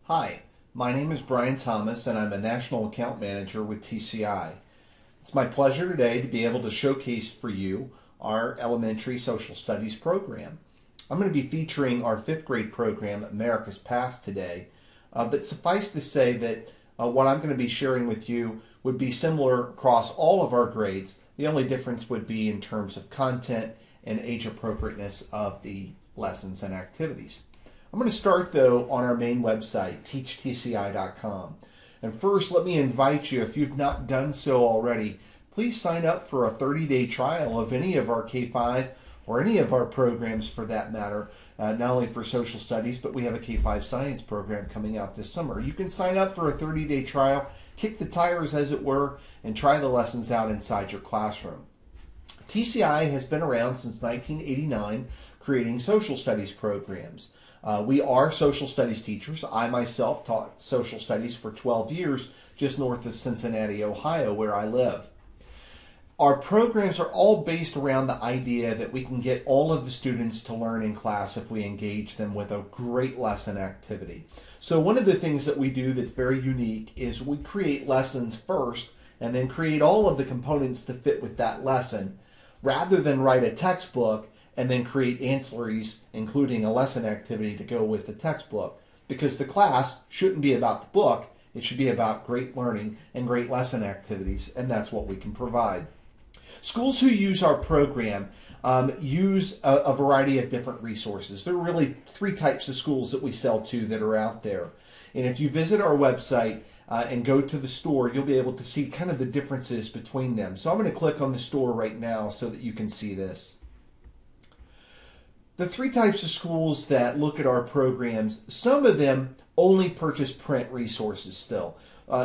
Hi, my name is Brian Thomas and I'm a National Account Manager with TCI. It's my pleasure today to be able to showcase for you our elementary social studies program. I'm going to be featuring our 5th grade program, America's Past, today, but suffice to say that what I'm going to be sharing with you would be similar across all of our grades. The only difference would be in terms of content and age appropriateness of the lessons and activities. I'm going to start though on our main website, teachtci.com. And first, let me invite you, if you've not done so already, please sign up for a 30-day trial of any of our K-5 or any of our programs for that matter, not only for social studies, but we have a K-5 science program coming out this summer. You can sign up for a 30-day trial, kick the tires as it were, and try the lessons out inside your classroom. TCI has been around since 1989 creating social studies programs. We are social studies teachers. I myself taught social studies for 12 years just north of Cincinnati, Ohio, where I live. Our programs are all based around the idea that we can get all of the students to learn in class if we engage them with a great lesson activity. So one of the things that we do that's very unique is we create lessons first and then create all of the components to fit with that lesson, rather than write a textbook and then create ancillaries, including a lesson activity to go with the textbook. Because the class shouldn't be about the book, it should be about great learning and great lesson activities, and that's what we can provide. Schools who use our program use a variety of different resources. There are really 3 types of schools that we sell to that are out there. And if you visit our website and go to the store, you'll be able to see kind of the differences between them. So I'm going to click on the store right now so that you can see this. The 3 types of schools that look at our programs, some of them only purchase print resources still.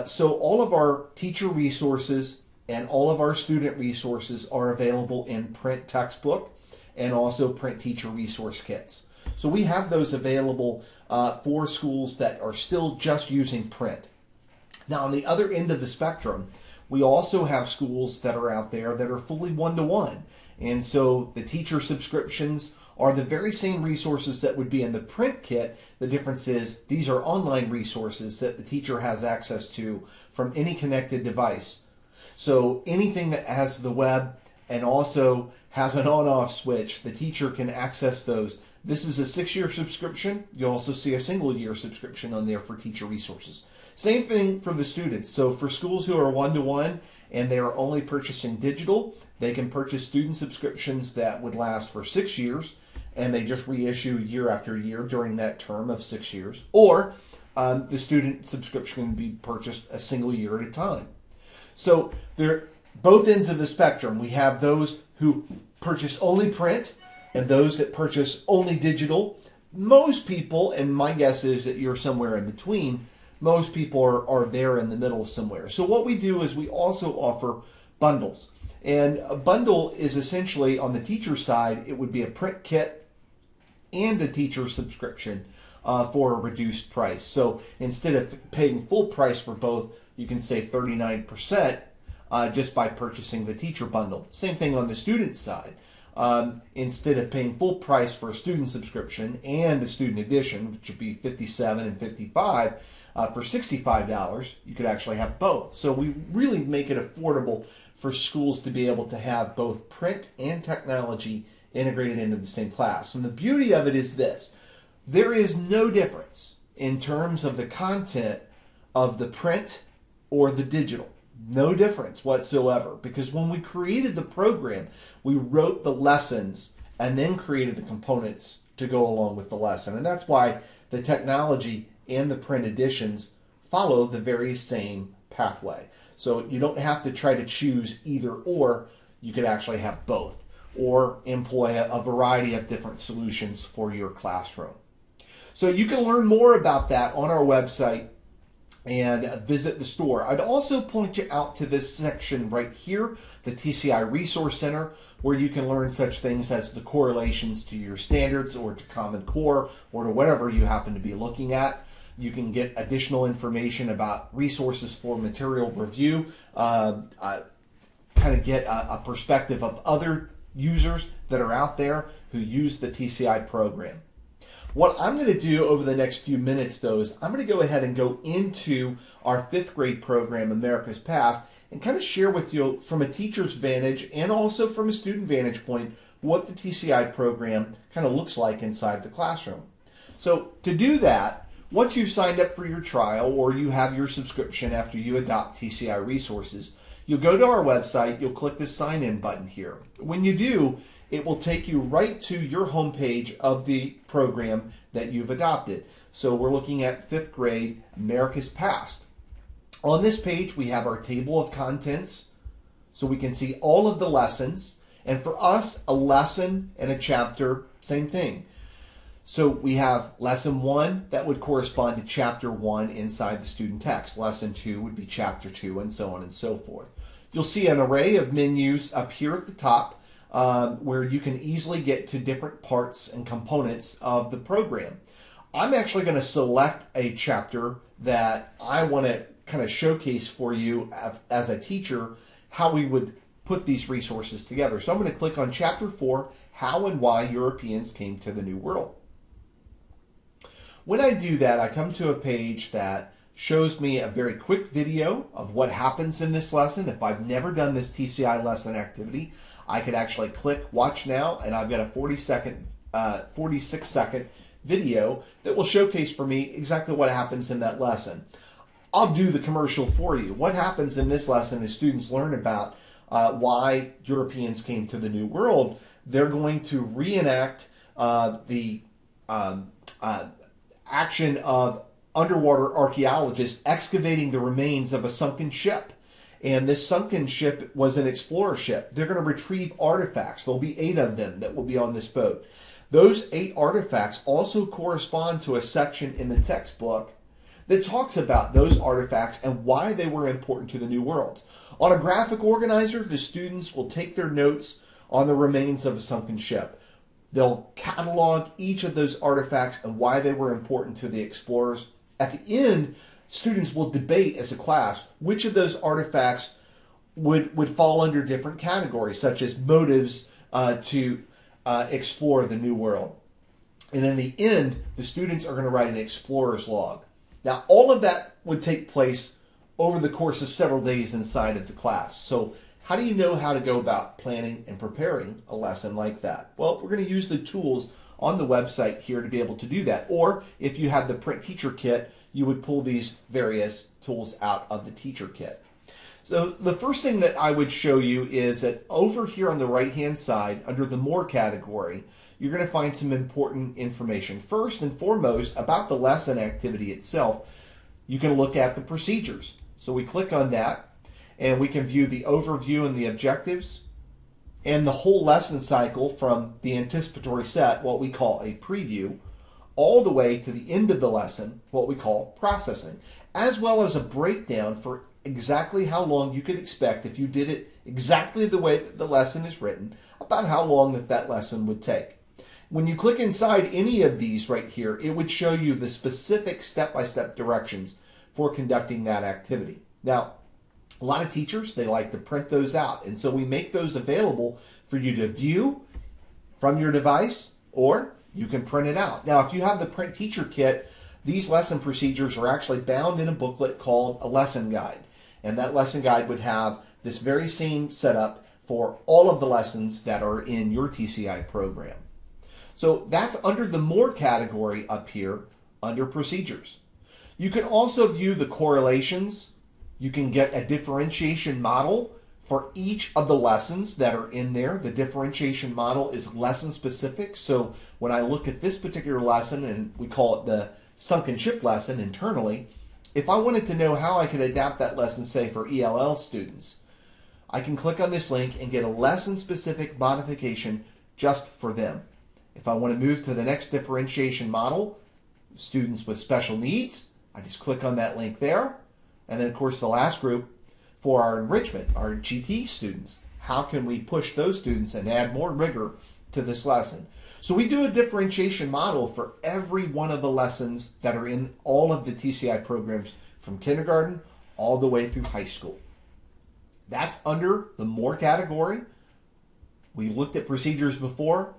So all of our teacher resources and all of our student resources are available in print textbook and also print teacher resource kits. So we have those available for schools that are still just using print. Now on the other end of the spectrum, we also have schools that are out there that are fully one-to-one. And so the teacher subscriptions are the very same resources that would be in the print kit. The difference is these are online resources that the teacher has access to from any connected device. So anything that has the web and also has an on-off switch, the teacher can access those. This is a 6-year subscription. You'll also see a single-year subscription on there for teacher resources. Same thing for the students. So for schools who are one-to-one and they are only purchasing digital, they can purchase student subscriptions that would last for 6 years, and they just reissue year after year during that term of 6 years. Or the student subscription can be purchased a single year at a time. So they're both ends of the spectrum. We have those who purchase only print and those that purchase only digital. Most people, and my guess is that you're somewhere in between, most people are there in the middle somewhere. So what we do is we also offer bundles. And a bundle is essentially, on the teacher side, it would be a print kit and a teacher subscription for a reduced price. So instead of paying full price for both, you can save 39% just by purchasing the teacher bundle. Same thing on the student side. Instead of paying full price for a student subscription and a student edition, which would be $57 and $55, for $65, you could actually have both. So we really make it affordable for schools to be able to have both print and technology integrated into the same class. And the beauty of it is this: there is no difference in terms of the content of the print or the digital. No difference whatsoever, because when we created the program, we wrote the lessons and then created the components to go along with the lesson. And that's why the technology and the print editions follow the very same pathway. So you don't have to try to choose either or. You could actually have both or employ a variety of different solutions for your classroom. So you can learn more about that on our website and visit the store. I'd also point you out to this section right here, the TCI Resource Center, where you can learn such things as the correlations to your standards or to Common Core or to whatever you happen to be looking at. You can get additional information about resources for material review, kind of get a perspective of other users that are out there who use the TCI program. What I'm going to do over the next few minutes, though, is I'm going to go ahead and go into our 5th grade program, America's Past, and kind of share with you from a teacher's vantage and also from a student vantage point what the TCI program kind of looks like inside the classroom. So to do that, once you've signed up for your trial or you have your subscription after you adopt TCI resources, you'll go to our website, you'll click the sign in button here. When you do, it will take you right to your homepage of the program that you've adopted. So we're looking at 5th grade, America's Past. On this page, we have our table of contents, so we can see all of the lessons. And for us, a lesson and a chapter, same thing. So we have lesson 1 that would correspond to chapter 1 inside the student text. Lesson 2 would be chapter 2, and so on and so forth. You'll see an array of menus up here at the top where you can easily get to different parts and components of the program. I'm actually going to select a chapter that I want to kind of showcase for you as a teacher how we would put these resources together. So I'm going to click on chapter 4, How and Why Europeans Came to the New World. When I do that, I come to a page that shows me a very quick video of what happens in this lesson. If I've never done this TCI lesson activity, I could actually click Watch Now, and I've got a 46-second video that will showcase for me exactly what happens in that lesson. I'll do the commercial for you. What happens in this lesson is students learn about why Europeans came to the New World. They're going to reenact the action of underwater archaeologists excavating the remains of a sunken ship. And this sunken ship was an explorer ship. They're going to retrieve artifacts. There'll be 8 of them that will be on this boat. Those 8 artifacts also correspond to a section in the textbook that talks about those artifacts and why they were important to the New World. On a graphic organizer, the students will take their notes on the remains of a sunken ship. They'll catalog each of those artifacts and why they were important to the explorers. At the end, students will debate as a class which of those artifacts would fall under different categories, such as motives to explore the New World. And in the end, the students are going to write an explorer's log. Now, all of that would take place over the course of several days inside of the class. So how do you know how to go about planning and preparing a lesson like that? Well, we're going to use the tools on the website here to be able to do that. Or if you have the print teacher kit, you would pull these various tools out of the teacher kit. So the first thing that I would show you is that over here on the right-hand side, under the More category, you're going to find some important information. First and foremost, about the lesson activity itself, you can look at the procedures. So we click on that, and we can view the overview and the objectives, and the whole lesson cycle from the anticipatory set, what we call a preview, all the way to the end of the lesson, what we call processing, as well as a breakdown for exactly how long you could expect if you did it exactly the way that the lesson is written, about how long that lesson would take. When you click inside any of these right here, it would show you the specific step-by-step directions for conducting that activity. Now, a lot of teachers, they like to print those out, and so we make those available for you to view from your device, or you can print it out. Now, if you have the print teacher kit, these lesson procedures are actually bound in a booklet called a lesson guide. And that lesson guide would have this very same setup for all of the lessons that are in your TCI program. So that's under the More category up here under Procedures. You can also view the correlations. You can get a differentiation model for each of the lessons that are in there. The differentiation model is lesson specific. So when I look at this particular lesson, and we call it the sunken ship lesson internally, if I wanted to know how I could adapt that lesson, say for ELL students, I can click on this link and get a lesson specific modification just for them. If I want to move to the next differentiation model, students with special needs, I just click on that link there. And then of course the last group for our enrichment, our GT students, how can we push those students and add more rigor to this lesson? So we do a differentiation model for every one of the lessons that are in all of the TCI programs from kindergarten all the way through high school. That's under the More category. We looked at procedures before.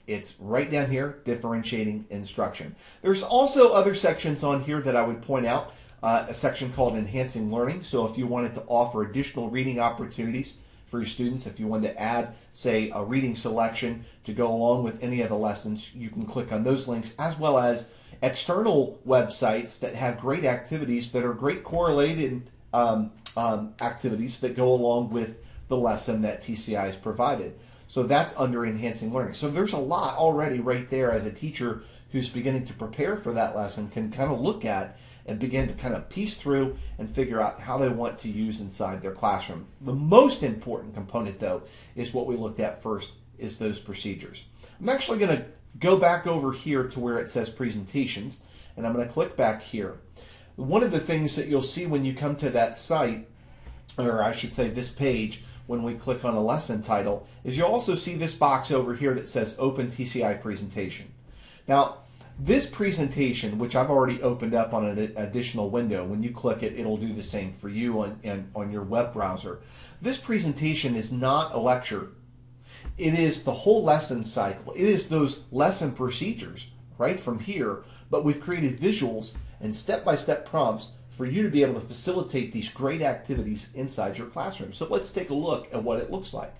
It's right down here, differentiating instruction. There's also other sections on here that I would point out. A section called Enhancing Learning. So if you wanted to offer additional reading opportunities for your students, if you wanted to add, say, a reading selection to go along with any of the lessons, you can click on those links, as well as external websites that have great activities that are great correlated activities that go along with the lesson that TCI has provided. So that's under Enhancing Learning. So there's a lot already right there as a teacher who's beginning to prepare for that lesson can kind of look at and begin to kind of piece through and figure out how they want to use inside their classroom. The most important component, though, is what we looked at first, is those procedures. I'm actually going to go back over here to where it says presentations, and I'm going to click back here. One of the things that you'll see when you come to that site, or I should say this page, when we click on a lesson title, is you'll also see this box over here that says Open TCI Presentation. Now, this presentation, which I've already opened up on an additional window, when you click it, it'll do the same for you on your web browser. This presentation is not a lecture. It is the whole lesson cycle. It is those lesson procedures right from here, but we've created visuals and step-by-step prompts for you to be able to facilitate these great activities inside your classroom. So let's take a look at what it looks like.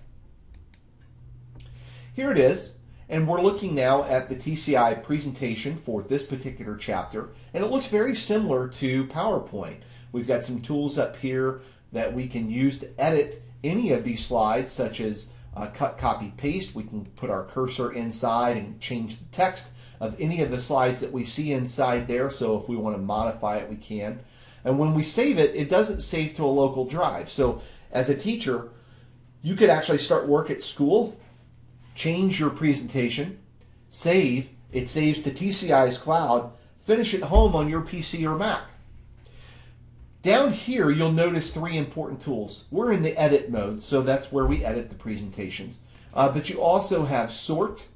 Here it is, and we're looking now at the TCI presentation for this particular chapter, and it looks very similar to PowerPoint. We've got some tools up here that we can use to edit any of these slides, such as cut, copy, paste. We can put our cursor inside and change the text of any of the slides that we see inside there, so if we want to modify it, we can. And when we save it, it doesn't save to a local drive. So as a teacher, you could actually start work at school, change your presentation, save, it saves to TCI's cloud, finish it home on your PC or Mac. Down here, you'll notice three important tools. We're in the edit mode, so that's where we edit the presentations. But you also have sort,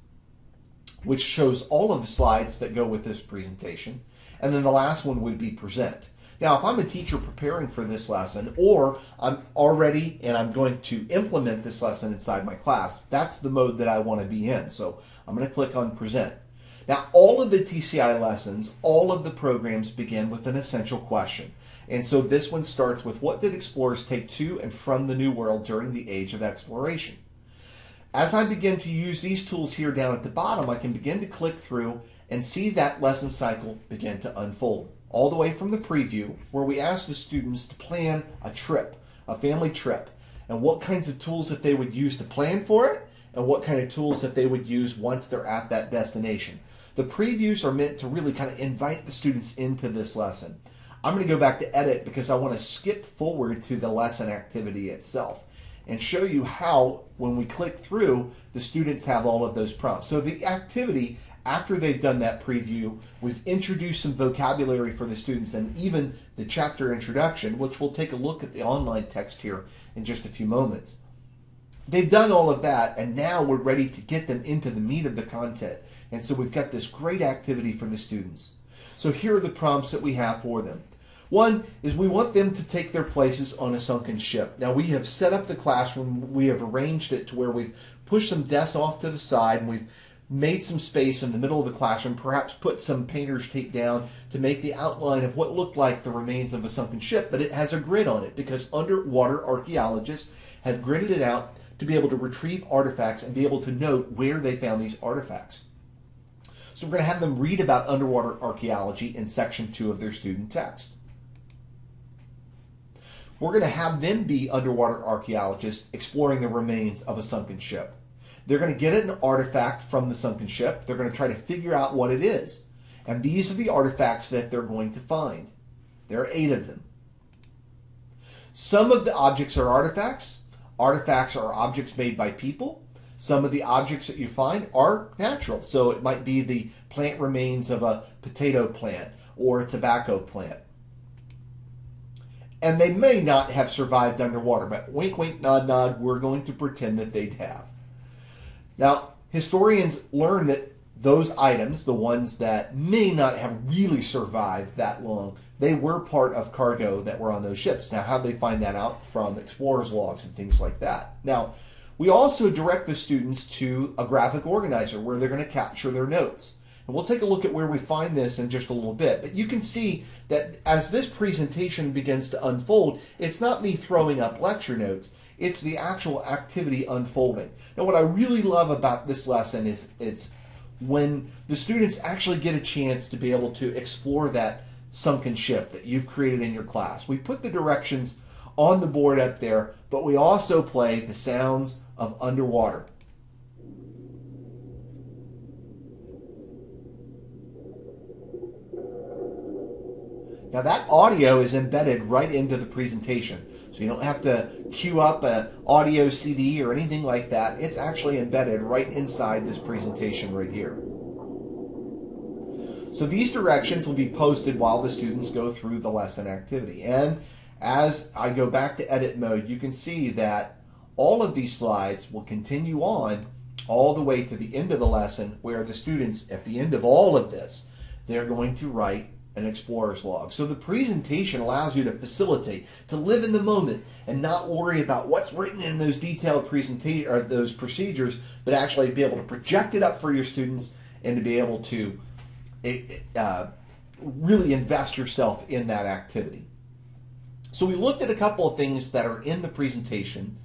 which shows all of the slides that go with this presentation. And then the last one would be present. Now, if I'm a teacher preparing for this lesson, or I'm already and I'm going to implement this lesson inside my class, that's the mode that I want to be in. So I'm going to click on Present. Now, all of the TCI lessons, all of the programs begin with an essential question. And so this one starts with, what did explorers take to and from the New World during the Age of Exploration? As I begin to use these tools here down at the bottom, I can begin to click through and see that lesson cycle begin to unfold. All the way from the preview, where we ask the students to plan a trip, a family trip, and what kinds of tools that they would use to plan for it, and what kind of tools that they would use once they're at that destination. The previews are meant to really kind of invite the students into this lesson. I'm going to go back to edit because I want to skip forward to the lesson activity itself and show you how, when we click through, the students have all of those prompts. So the activity, after they've done that preview, we've introduced some vocabulary for the students and even the chapter introduction, which we'll take a look at the online text here in just a few moments. They've done all of that, and now we're ready to get them into the meat of the content. And so we've got this great activity for the students. So here are the prompts that we have for them. One is we want them to take their places on a sunken ship. Now, we have set up the classroom, we have arranged it to where we've pushed some desks off to the side, and we've made some space in the middle of the classroom, perhaps put some painter's tape down to make the outline of what looked like the remains of a sunken ship, but it has a grid on it because underwater archaeologists have gridded it out to be able to retrieve artifacts and be able to note where they found these artifacts. So we're going to have them read about underwater archaeology in section 2 of their student text. We're going to have them be underwater archaeologists exploring the remains of a sunken ship. They're going to get an artifact from the sunken ship. They're going to try to figure out what it is. And these are the artifacts that they're going to find. There are 8 of them. Some of the objects are artifacts. Artifacts are objects made by people. Some of the objects that you find are natural. So it might be the plant remains of a potato plant or a tobacco plant. And they may not have survived underwater, but wink, wink, nod, nod, we're going to pretend that they'd have. Now, historians learn that those items, the ones that may not have really survived that long, they were part of cargo that were on those ships. Now, how'd they find that out? From explorers' logs and things like that. Now, We also direct the students to a graphic organizer where they're going to capture their notes. And we'll take a look at where we find this in just a little bit. But you can see that as this presentation begins to unfold, it's not me throwing up lecture notes. It's the actual activity unfolding. Now, what I really love about this lesson is it's when the students actually get a chance to be able to explore that sunken ship that you've created in your class. We put the directions on the board up there, but we also play the sounds of underwater. Now that audio is embedded right into the presentation, so you don't have to queue up an audio CD or anything like that. It's actually embedded right inside this presentation right here. So these directions will be posted while the students go through the lesson activity. And as I go back to edit mode, you can see that all of these slides will continue on all the way to the end of the lesson, where the students, at the end of all of this, they're going to write an explorer's log. So the presentation allows you to facilitate, to live in the moment and not worry about what's written in those detailed presentation or those procedures, but actually be able to project it up for your students and to be able to really invest yourself in that activity. So we looked at a couple of things that are in the presentation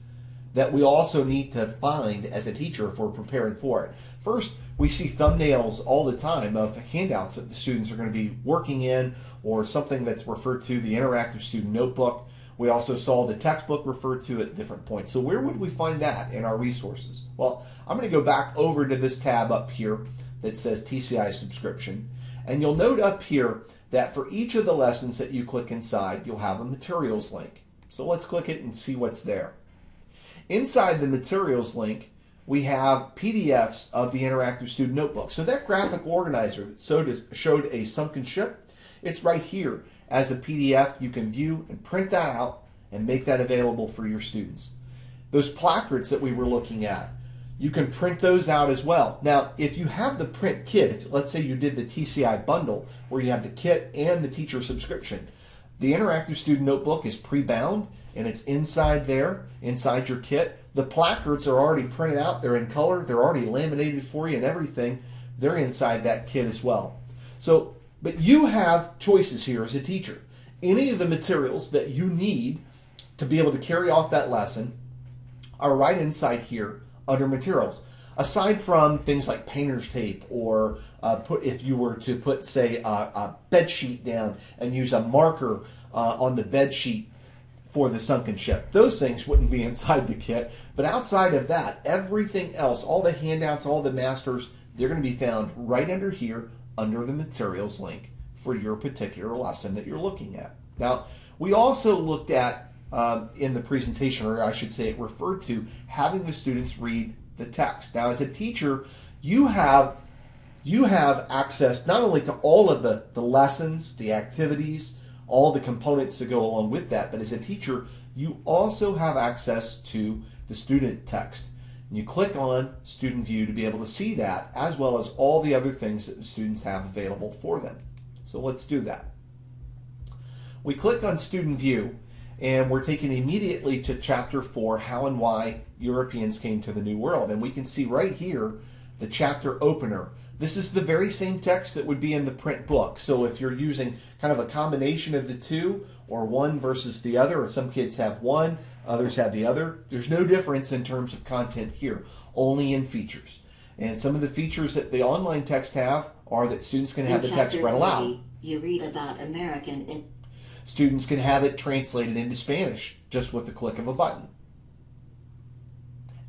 that we also need to find as a teacher if we're preparing for it. First, we see thumbnails all the time of handouts that the students are going to be working in, or something that's referred to the interactive student notebook. We also saw the textbook referred to at different points. So where would we find that in our resources? Well, I'm going to go back over to this tab up here that says TCI subscription. And you'll note up here that for each of the lessons that you click inside, you'll have a materials link. So let's click it and see what's there. Inside the materials link, we have PDFs of the interactive student notebook. So that graphic organizer that showed a sunken ship, it's right here as a PDF. You can view and print that out and make that available for your students. Those placards that we were looking at, you can print those out as well. Now, if you have the print kit, if, let's say you did the TCI bundle where you have the kit and the teacher subscription, the interactive student notebook is pre-bound and it's inside there, inside your kit. The placards are already printed out, they're in color, they're already laminated for you and everything. They're inside that kit as well. So, but you have choices here as a teacher. Any of the materials that you need to be able to carry off that lesson are right inside here under materials. Aside from things like painter's tape, or if you were to put, say, a bed sheet down and use a marker on the bed sheet for the sunken ship. Those things wouldn't be inside the kit. But outside of that, everything else, all the handouts, all the masters, they're going to be found right under here under the materials link for your particular lesson that you're looking at. Now, we also looked at in the presentation, or I should say it referred to, having the students read the text. Now, as a teacher, you have access not only to all of the lessons, the activities, all the components to go along with that, but as a teacher, you also have access to the student text. And you click on Student View to be able to see that, as well as all the other things that the students have available for them. So let's do that. We click on Student View, and we're taken immediately to Chapter 4, How and Why Europeans Came to the New World. And we can see right here the chapter opener. This is the very same text that would be in the print book. So if you're using kind of a combination of the two, or one versus the other, or some kids have one, others have the other, there's no difference in terms of content here, only in features. And some of the features that the online text have are that students can have the text read aloud. You read about American. Students can have it translated into Spanish just with the click of a button.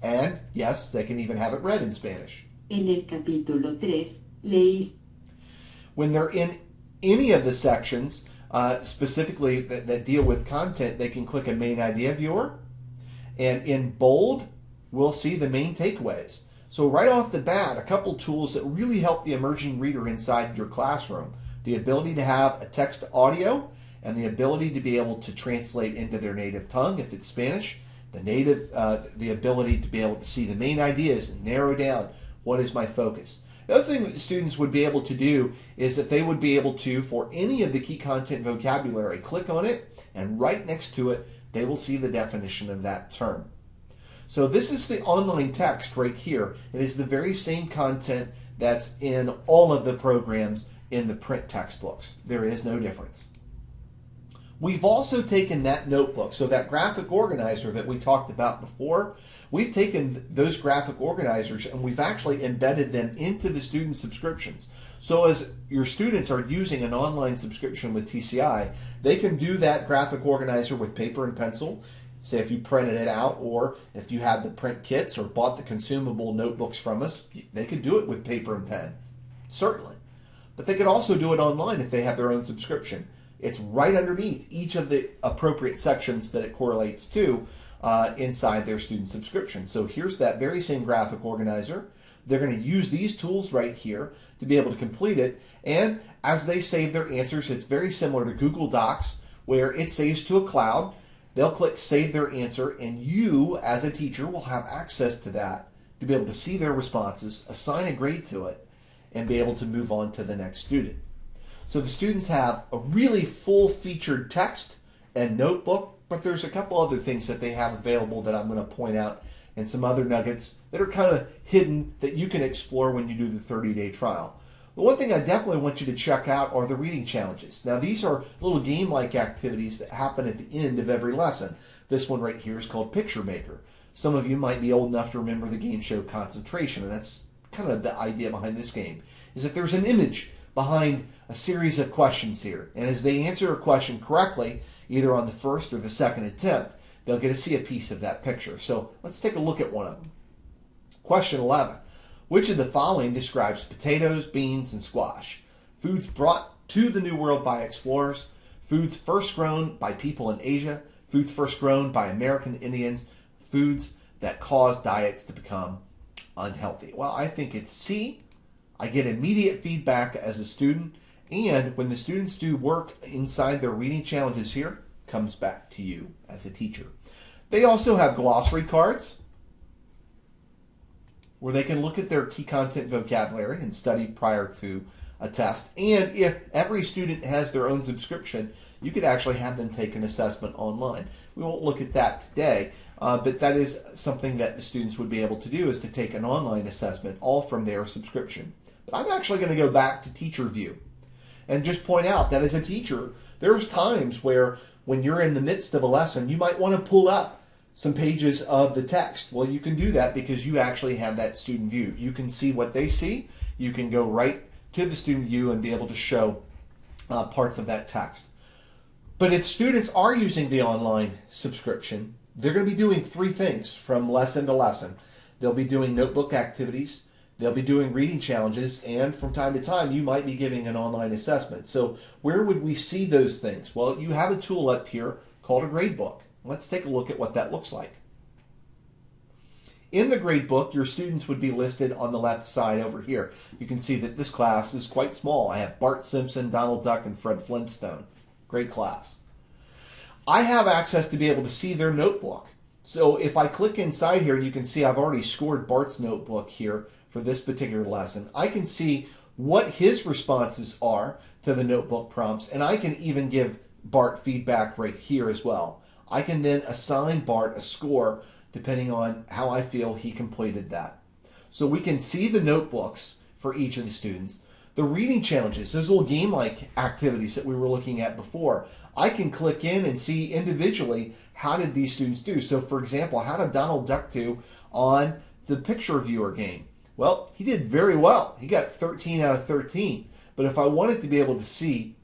And yes, they can even have it read in Spanish. En el capítulo 3, leís. When they're in any of the sections, specifically that deal with content, they can click a main idea viewer. And in bold, we'll see the main takeaways. So right off the bat, a couple tools that really help the emerging reader inside your classroom. The ability to have a text to audio, and the ability to be able to translate into their native tongue if it's Spanish. The ability to be able to see the main ideas and narrow down what is my focus. The other thing that students would be able to do is that they would be able to, for any of the key content vocabulary, click on it, and right next to it, they will see the definition of that term. So this is the online text right here. It is the very same content that's in all of the programs in the print textbooks. There is no difference. We've also taken that notebook, so that graphic organizer that we talked about before, we've taken those graphic organizers and we've actually embedded them into the student subscriptions. So as your students are using an online subscription with TCI, they can do that graphic organizer with paper and pencil, say if you printed it out, or if you had the print kits or bought the consumable notebooks from us, they could do it with paper and pen, certainly. But they could also do it online if they have their own subscription. It's right underneath each of the appropriate sections that it correlates to inside their student subscription. So here's that very same graphic organizer. They're going to use these tools right here to be able to complete it. And as they save their answers, it's very similar to Google Docs, where it saves to a cloud. They'll click Save Their Answer, and you, as a teacher, will have access to that to be able to see their responses, assign a grade to it, and be able to move on to the next student. So the students have a really full-featured text and notebook, but there's a couple other things that they have available that I'm going to point out, and some other nuggets that are kind of hidden that you can explore when you do the 30-day trial. The one thing I definitely want you to check out are the reading challenges. Now, these are little game-like activities that happen at the end of every lesson. This one right here is called Picture Maker. Some of you might be old enough to remember the game show Concentration, and that's kind of the idea behind this game, is that there's an image behind a series of questions here. And as they answer a question correctly, either on the first or the second attempt, they'll get to see a piece of that picture. So let's take a look at one of them. Question 11. Which of the following describes potatoes, beans, and squash? Foods brought to the New World by explorers, foods first grown by people in Asia, foods first grown by American Indians, foods that cause diets to become unhealthy. Well, I think it's C. I get immediate feedback as a student, and when the students do work inside their reading challenges here, it comes back to you as a teacher. They also have glossary cards where they can look at their key content vocabulary and study prior to a test. And if every student has their own subscription, you could actually have them take an assessment online. We won't look at that today, but that is something that the students would be able to do, is to take an online assessment all from their subscription. But I'm actually going to go back to teacher view and just point out that as a teacher, there's times where when you're in the midst of a lesson, you might want to pull up some pages of the text. Well, you can do that because you actually have that student view. You can see what they see. You can go right to the student view and be able to show parts of that text. But if students are using the online subscription, they're going to be doing three things from lesson to lesson. They'll be doing notebook activities, they'll be doing reading challenges, and from time to time you might be giving an online assessment. So where would we see those things? Well, you have a tool up here called a gradebook. Let's take a look at what that looks like. In the gradebook, your students would be listed on the left side over here. You can see that this class is quite small. I have Bart Simpson, Donald Duck, and Fred Flintstone. Great class. I have access to be able to see their notebook. So if I click inside here, you can see I've already scored Bart's notebook here for this particular lesson. I can see what his responses are to the notebook prompts, and I can even give Bart feedback right here as well. I can then assign Bart a score depending on how I feel he completed that. So we can see the notebooks for each of the students. The reading challenges, those little game-like activities that we were looking at before, I can click in and see individually how did these students do. So for example, how did Donald Duck do on the picture viewer game? Well, he did very well. He got 13 out of 13. But if I wanted to be able to see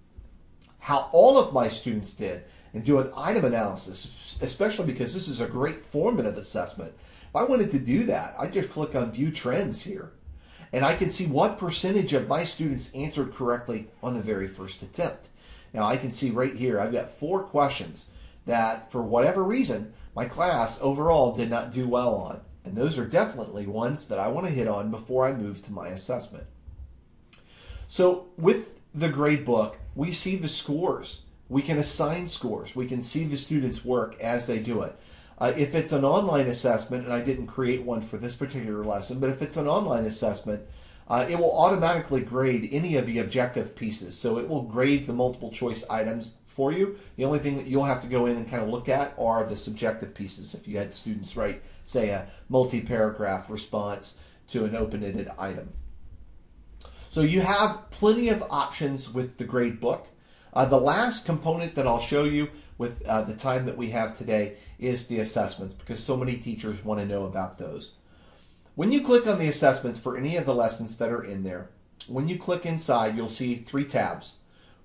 how all of my students did and do an item analysis, especially because this is a great formative assessment, if I wanted to do that, I just click on View Trends here. And I can see what percentage of my students answered correctly on the very first attempt. Now I can see right here, I've got 4 questions that for whatever reason, my class overall did not do well on. And those are definitely ones that I want to hit on before I move to my assessment. So with the grade book, we see the scores. We can assign scores. We can see the students' work as they do it. If it's an online assessment, and I didn't create one for this particular lesson, but if it's an online assessment, it will automatically grade any of the objective pieces. So it will grade the multiple choice items for you. The only thing that you'll have to go in and kind of look at are the subjective pieces. If you had students write, say, a multi-paragraph response to an open-ended item. So you have plenty of options with the grade book. The last component that I'll show you with the time that we have today is the assessments, because so many teachers want to know about those. When you click on the assessments for any of the lessons that are in there, when you click inside, you'll see 3 tabs.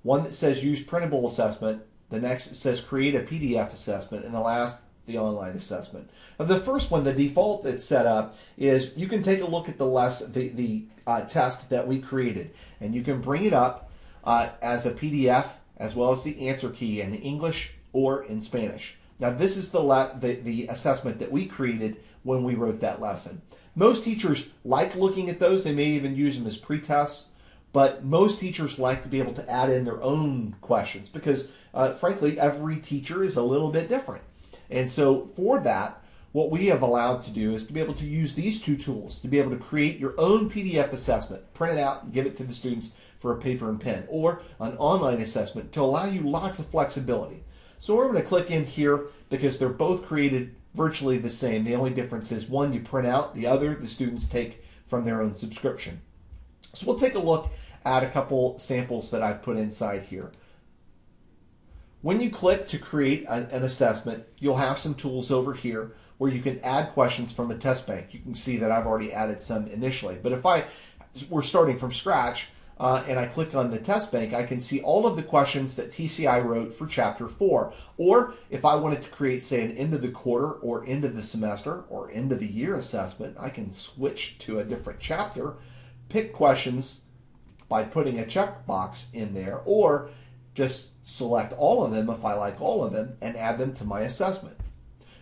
One that says use printable assessment, the next says create a PDF assessment, and the last, the online assessment. Now, the first one, the default that's set up, is you can take a look at the test that we created, and you can bring it up as a PDF as well as the answer key in English or in Spanish. Now, this is the assessment that we created when we wrote that lesson. Most teachers like looking at those. They may even use them as pre-tests, but most teachers like to be able to add in their own questions because, frankly, every teacher is a little bit different. And so for that, what we have allowed to do is to be able to use these 2 tools to be able to create your own PDF assessment, print it out and give it to the students for a paper and pen, or an online assessment to allow you lots of flexibility. So we're going to click in here because they're both created virtually the same. The only difference is one you print out, the other the students take from their own subscription. So we'll take a look at a couple samples that I've put inside here. When you click to create an assessment, you'll have some tools over here where you can add questions from a test bank. You can see that I've already added some initially. But if we're starting from scratch and I click on the test bank, I can see all of the questions that TCI wrote for Chapter 4. Or if I wanted to create, say, an end of the quarter or end of the semester or end of the year assessment, I can switch to a different chapter, pick questions by putting a checkbox in there, or just select all of them if I like all of them and add them to my assessment.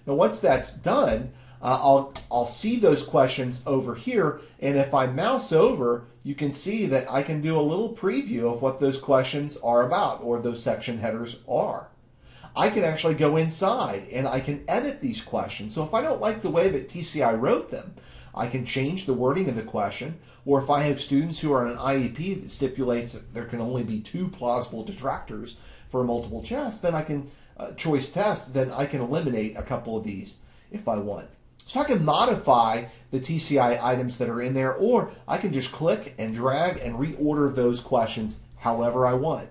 Now, once that's done, I'll see those questions over here, and if I mouse over, you can see that I can do a little preview of what those questions are about, or those section headers are. I can actually go inside and I can edit these questions. So if I don't like the way that TCI wrote them, I can change the wording of the question, or if I have students who are on an IEP that stipulates that there can only be 2 plausible detractors for a multiple choice, then I can choice test, then I can eliminate a couple of these if I want. So I can modify the TCI items that are in there, or I can just click and drag and reorder those questions however I want.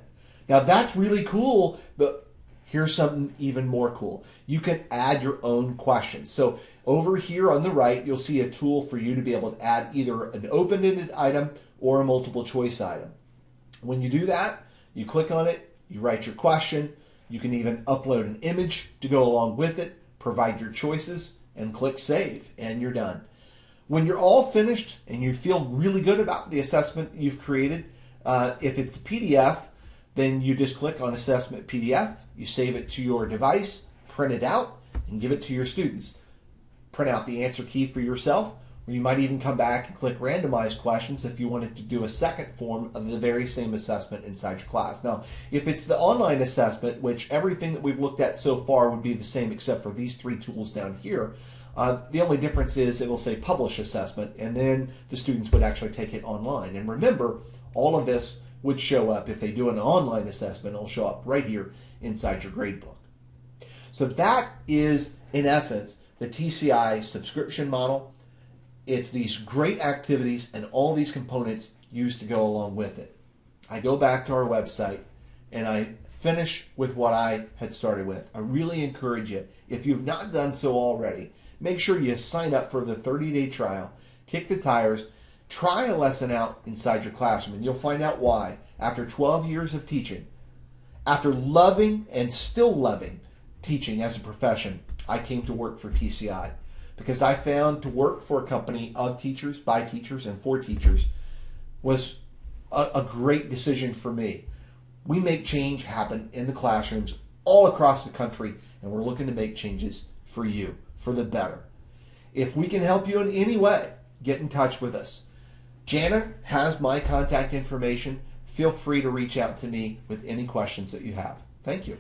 Now that's really cool, but here's something even more cool. You can add your own questions. So over here on the right, you'll see a tool for you to be able to add either an open-ended item or a multiple choice item. When you do that, you click on it, you write your question, you can even upload an image to go along with it, provide your choices, and click save, and you're done. When you're all finished and you feel really good about the assessment you've created, if it's a PDF, then you just click on Assessment PDF, you save it to your device, print it out, and give it to your students. Print out the answer key for yourself, or you might even come back and click Randomize Questions if you wanted to do a second form of the very same assessment inside your class. Now, if it's the online assessment, which everything that we've looked at so far would be the same except for these 3 tools down here, the only difference is it will say Publish Assessment, and then the students would actually take it online. And remember, all of this would show up if they do an online assessment. It'll show up right here inside your gradebook. So that is, in essence, the TCI subscription model. It's these great activities and all these components used to go along with it. I go back to our website and I finish with what I had started with. I really encourage you, if you've not done so already, make sure you sign up for the 30-day trial, kick the tires, try a lesson out inside your classroom, and you'll find out why. After 12 years of teaching, after loving and still loving teaching as a profession, I came to work for TCI because I found to work for a company of teachers, by teachers, and for teachers was a great decision for me. We make change happen in the classrooms all across the country, and we're looking to make changes for you, for the better. If we can help you in any way, get in touch with us. Jana has my contact information. Feel free to reach out to me with any questions that you have. Thank you.